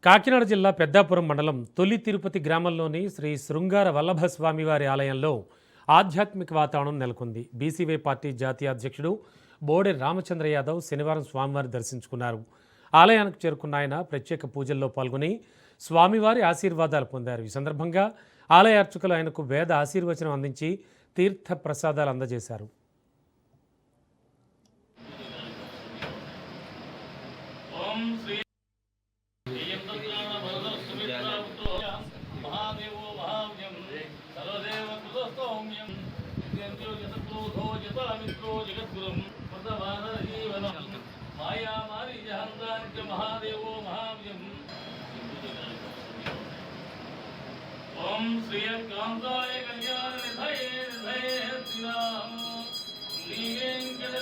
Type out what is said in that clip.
కాకినాడ జిల్లా పెద్దాపురం మండలం తొలి తిరుపతి గ్రామంలోని శ్రీ శృంగార వల్లభ స్వామివారి ఆలయంలో ఆధ్యాత్మిక వాతావరణం నెలకొంది. బీసీవై పార్టీ జాతీయ అధ్యక్షుడు బోడె రామచంద్ర యాదవ్ శనివారం స్వామివారిని దర్శించుకున్నారు. ఆలయానికి చేరుకున్న ఆయన ప్రత్యేక పూజల్లో పాల్గొని స్వామివారి ఆశీర్వాదాలు పొందారు. ఈ సందర్భంగా ఆలయ అర్చకులు ఆయనకు వేద ఆశీర్వచనం అందించి తీర్థ ప్రసాదాలు అందజేశారు. ओम श्री कांताय कल्याण निधये निधये श्री राम श्री वेंकट